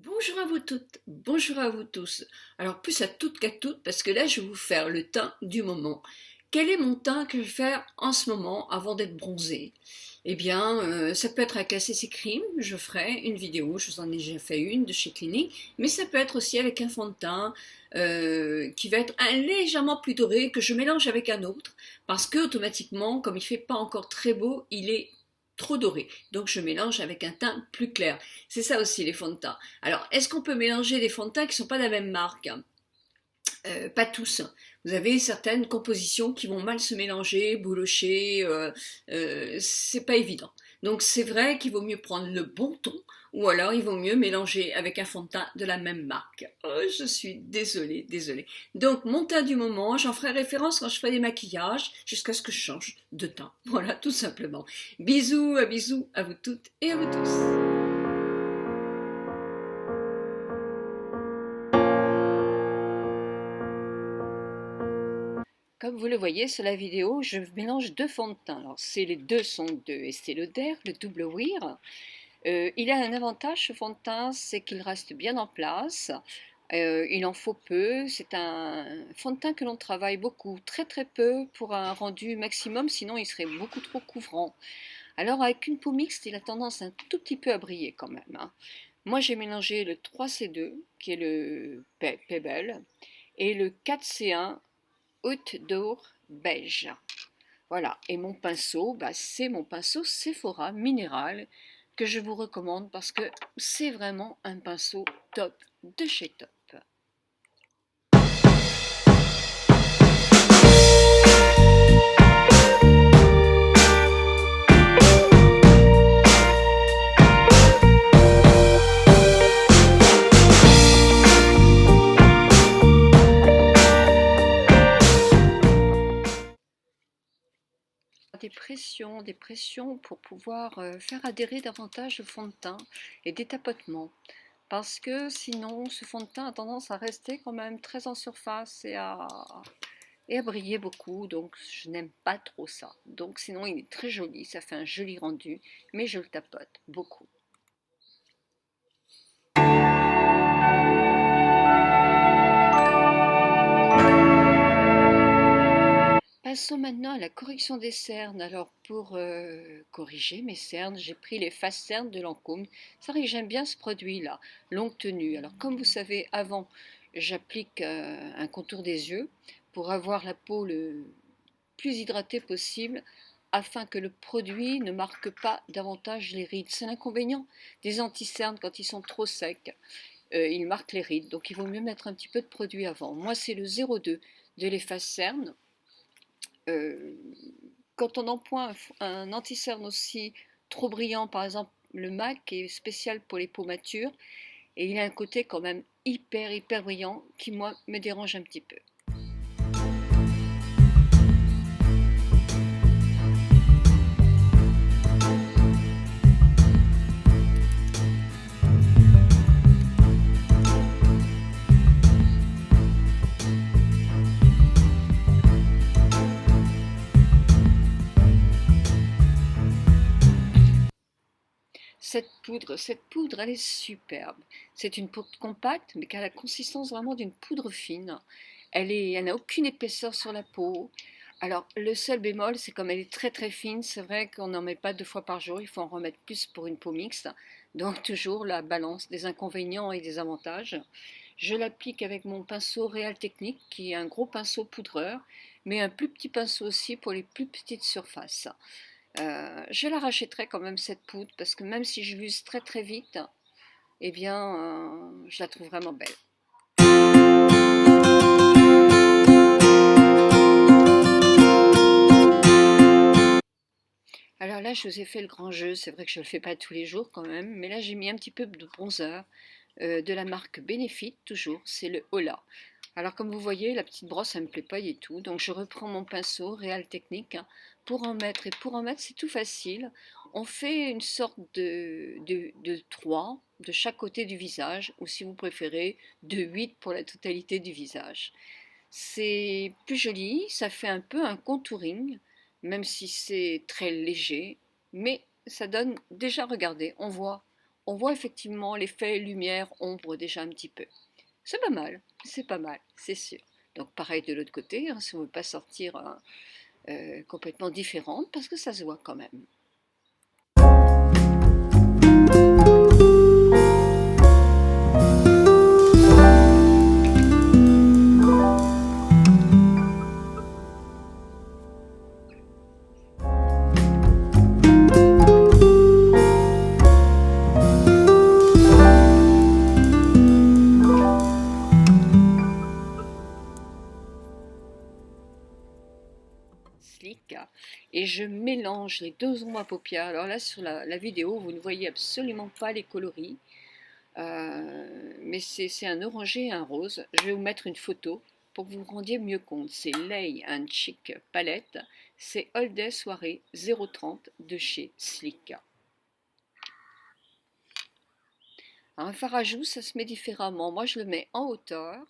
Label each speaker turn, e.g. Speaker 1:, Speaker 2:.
Speaker 1: Bonjour à vous toutes, bonjour à vous tous. Alors plus à toutes qu'à toutes parce que là je vais vous faire le teint du moment. Quel est mon teint que je vais faire en ce moment avant d'être bronzée? Eh bien ça peut être avec la CC Cream, je ferai une vidéo, je vous en ai déjà fait une de chez Clinique, mais ça peut être aussi avec un fond de teint qui va être légèrement plus doré que je mélange avec un autre parce que automatiquement comme il fait pas encore très beau, il est trop doré. Donc je mélange avec un teint plus clair. C'est ça aussi les fonds de teint. Alors, est-ce qu'on peut mélanger des fonds de teint qui ne sont pas de la même marque? Pas tous. Vous avez certaines compositions qui vont mal se mélanger, boulocher, c'est pas évident. Donc c'est vrai qu'il vaut mieux prendre le bon ton, ou alors il vaut mieux mélanger avec un fond de teint de la même marque. Oh, je suis désolée, désolée. Donc mon teint du moment, j'en ferai référence quand je ferai des maquillages, jusqu'à ce que je change de teint. Voilà, tout simplement. Bisous à vous toutes et à vous tous. Comme vous le voyez sur la vidéo, je mélange deux fonds de teint. Alors, les deux sont de Estée Lauder, le Double Wear. Il a un avantage, ce fond de teint, c'est qu'il reste bien en place. Il en faut peu. C'est un fond de teint que l'on travaille beaucoup, très très peu pour un rendu maximum, sinon il serait beaucoup trop couvrant. Alors avec une peau mixte, il a tendance un tout petit peu à briller quand même, hein. Moi j'ai mélangé le 3C2, qui est le Pebble, et le 4C1 Haute d'or beige. Voilà, et mon pinceau, c'est mon pinceau Sephora minéral que je vous recommande parce que c'est vraiment un pinceau top de chez Top. Des pressions pour pouvoir faire adhérer davantage le fond de teint et des tapotements. Parce que sinon, ce fond de teint a tendance à rester quand même très en surface et à briller beaucoup, donc je n'aime pas trop ça. Donc sinon, il est très joli, ça fait un joli rendu, mais je le tapote beaucoup. Passons maintenant à la correction des cernes. Alors pour corriger mes cernes, j'ai pris les Fast Cernes de Lancôme. C'est vrai que j'aime bien ce produit-là, longue tenue. Alors comme vous savez, avant, j'applique un contour des yeux pour avoir la peau le plus hydratée possible afin que le produit ne marque pas davantage les rides. C'est l'inconvénient des anti-cernes quand ils sont trop secs. Ils marquent les rides, donc il vaut mieux mettre un petit peu de produit avant. Moi, c'est le 02 de l'Efface Cerne. Euh, Quand on emploie un anti-cerne aussi trop brillant, par exemple le MAC qui est spécial pour les peaux matures, et il a un côté quand même hyper brillant qui moi me dérange un petit peu. Cette poudre, elle est superbe. C'est une poudre compacte, mais qui a la consistance vraiment d'une poudre fine. Elle n'a aucune épaisseur sur la peau. Alors, le seul bémol, c'est comme elle est très fine, c'est vrai qu'on n'en met pas 2 fois par jour, il faut en remettre plus pour une peau mixte. Donc, toujours la balance des inconvénients et des avantages. Je l'applique avec mon pinceau Real Technique, qui est un gros pinceau poudreur, mais un plus petit pinceau aussi pour les plus petites surfaces. Je la rachèterai quand même cette poudre parce que même si je l'use très vite, eh bien, je la trouve vraiment belle. Alors là, je vous ai fait le grand jeu. C'est vrai que je ne le fais pas tous les jours quand même, mais là, j'ai mis un petit peu de bronzer de la marque Benefit, toujours. C'est le Hola. Alors comme vous voyez, la petite brosse, elle me plaît pas du tout. Donc je reprends mon pinceau Real Technique pour en mettre. Et pour en mettre, c'est tout facile. On fait une sorte de 3 de chaque côté du visage, ou si vous préférez, de 8 pour la totalité du visage. C'est plus joli, ça fait un peu un contouring, même si c'est très léger, mais ça donne déjà, regardez, on voit effectivement l'effet lumière-ombre déjà un petit peu. C'est pas mal, c'est sûr. Donc pareil de l'autre côté, hein, si on ne veut pas sortir complètement différente, parce que ça se voit quand même. Slick, et je mélange les deux ombres à paupières. Alors là sur la vidéo vous ne voyez absolument pas les coloris, mais c'est un orangé et un rose. Je vais vous mettre une photo pour que vous vous rendiez mieux compte. C'est Lay and Chic Palette, c'est All Day Soirée 030 de chez Slick. Alors, un fard à joues, ça se met différemment. Moi je le mets en hauteur